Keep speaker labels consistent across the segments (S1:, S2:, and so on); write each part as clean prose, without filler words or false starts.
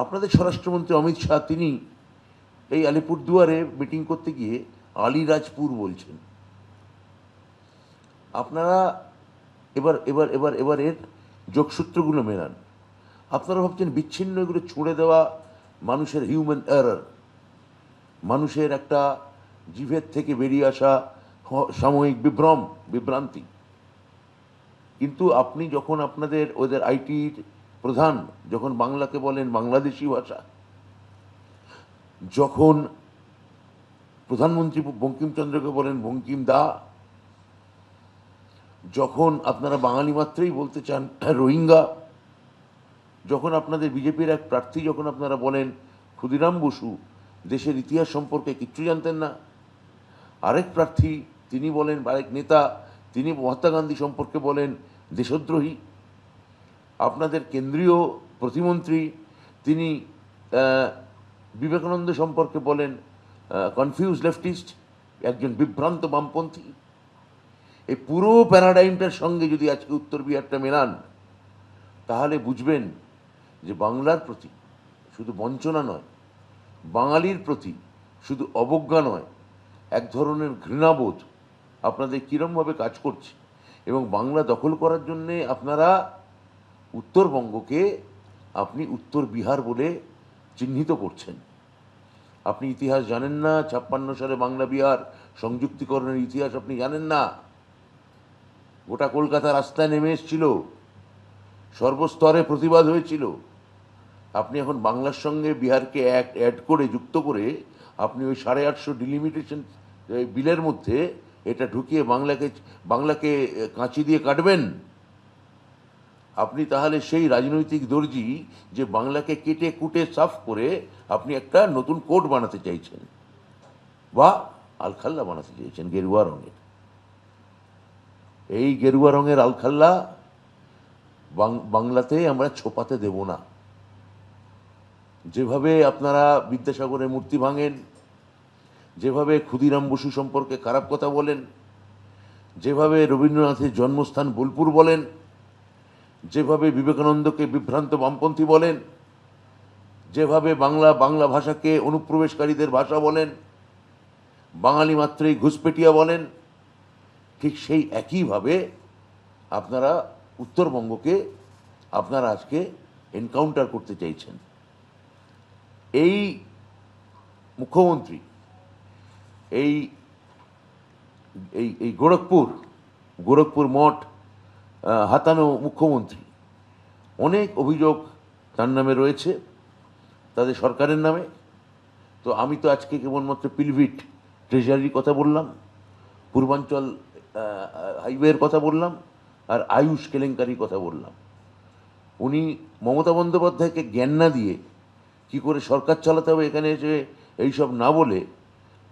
S1: আপনাদের স্বরাষ্ট্রমন্ত্রী অমিত শাহ তিনি এই আলিপুরদুয়ারে মিটিং করতে গিয়ে আলিরাজপুর বলছেন। আপনারা এবার এবার এবার এবার এর যোগসূত্রগুলো মেলান। আপনারা ভাবছেন বিচ্ছিন্ন এগুলো ছুঁড়ে দেওয়া মানুষের হিউম্যান এরর, মানুষের একটা জিভের থেকে বেরিয়ে আসা সাময়িক বিভ্রান্তি। কিন্তু আপনি যখন আপনাদের ওদের আইটির প্রধান যখন বাংলাকে বলেন বাংলাদেশি ভাষা, যখন প্রধানমন্ত্রী বঙ্কিমচন্দ্রকে বলেন বঙ্কিম দা, যখন আপনারা বাঙালি মাত্রেই বলতে চান রোহিঙ্গা, যখন আপনাদের বিজেপির এক প্রার্থী যখন আপনারা বলেন ক্ষুদিরাম বসু দেশের ইতিহাস সম্পর্কে কিচ্ছু জানতেন না, আরেক প্রার্থী তিনি বলেন, আরেক নেতা তিনি মহাত্মা গান্ধী সম্পর্কে বলেন দেশদ্রোহী, আপনাদের কেন্দ্রীয় প্রতিমন্ত্রী তিনি বিবেকানন্দ সম্পর্কে বলেন কনফিউজ লেফটিস্ট, একজন বিভ্রান্ত বামপন্থী। এই পুরো প্যারাডাইমটার সঙ্গে যদি আজকে উত্তর বিহারটা মেলান, তাহলে বুঝবেন যে বাংলার প্রতি শুধু বঞ্চনা নয়, বাঙালির প্রতি শুধু অবজ্ঞা নয়, এক ধরনের ঘৃণাবোধ আপনাদের কীরমভাবে কাজ করছে। এবং বাংলা দখল করার জন্যে আপনারা উত্তরবঙ্গকে আপনি উত্তর বিহার বলে চিহ্নিত করছেন। আপনি ইতিহাস জানেন না, 56 সালে বাংলা বিহার সংযুক্তিকরণের ইতিহাস আপনি জানেন না। গোটা কলকাতা রাস্তায় নেমে এসেছিল, সর্বস্তরে প্রতিবাদ হয়েছিল। আপনি এখন বাংলার সঙ্গে বিহারকে অ্যাড করে যুক্ত করে আপনি ওই 850 ডিলিমিটেশন বিলের মধ্যে এটা ঢুকিয়ে বাংলাকে কাঁচি দিয়ে কাটবেন। আপনি তাহলে সেই রাজনৈতিক দর্জি যে বাংলাকে কেটে কুটে সাফ করে আপনি একটা নতুন কোড বানাতে চাইছেন বা আলখাল্লা বানাতে চাইছেন গেরুয়া রঙের। এই গেরুয়া রঙের আলখাল্লা বাংলাতে আমরা ছোপাতে দেব না। যেভাবে আপনারা বিদ্যাসাগরের মূর্তি ভাঙেন, যেভাবে ক্ষুদিরাম বসু সম্পর্কে খারাপ কথা বলেন, যেভাবে রবীন্দ্রনাথের জন্মস্থান বোলপুর বলেন, যেভাবে বিবেকানন্দকে বিভ্রান্ত বামপন্থী বলেন, যেভাবে বাংলা ভাষাকে অনুপ্রবেশকারীদের ভাষা বলেন, বাঙালি মাত্রই ঘুষপেটিয়া বলেন, ঠিক সেই একইভাবে আপনারা উত্তরবঙ্গকে আপনারা আজকে এনকাউন্টার করতে চাইছেন। এই মুখ্যমন্ত্রী এই এই গোরখপুর মঠ হাতানো মুখ্যমন্ত্রী, অনেক অভিযোগ তার নামে রয়েছে, তাদের সরকারের নামে। তো আমি তো আজকে কেবলমাত্র পিলভিট ট্রেজারির কথা বললাম, পূর্বাঞ্চল হাইওয়ের কথা বললাম, আর আয়ুষ কেলেঙ্কারির কথা বললাম। উনি মমতা বন্দ্যোপাধ্যায়কে জ্ঞান না দিয়ে কী করে সরকার চালাতে হবে এখানে এসে এইসব না বলে,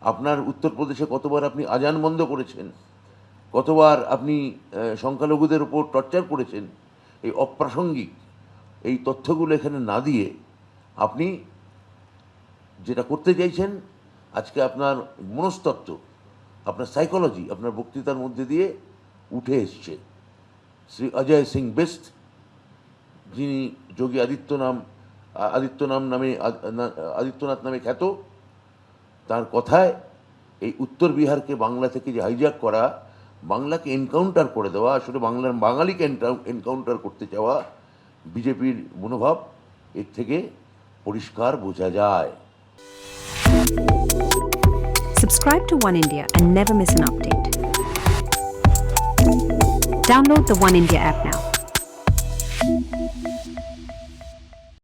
S1: আপনার উত্তরপ্রদেশে কতবার আপনি আজান বন্ধ করেছেন, কতবার আপনি সংখ্যালঘুদের উপর টর্চার করেছেন, এই অপ্রাসঙ্গিক এই তথ্যগুলো এখানে না দিয়ে আপনি যেটা করতে চাইছেন, আজকে আপনার মনস্তত্ত্ব, আপনার সাইকোলজি আপনার বক্তৃতার মধ্যে দিয়ে উঠে এসছে। শ্রী অজয় সিং বেস্ট, যিনি যোগী আদিত্যনাথ নামে খ্যাত, তার কথায় এই উত্তর বিহারকে বাংলা থেকে যে হাইজ্যাক করা, বাংলাকে এনকাউন্টার করে দেওয়া, আসলে বাঙালিকে এনকাউন্টার করতে চাওয়া বিজেপির মনোভাব এর থেকে পরিষ্কার বোঝা যায়।
S2: Subscribe to One India and never miss an update. Download the One India app now.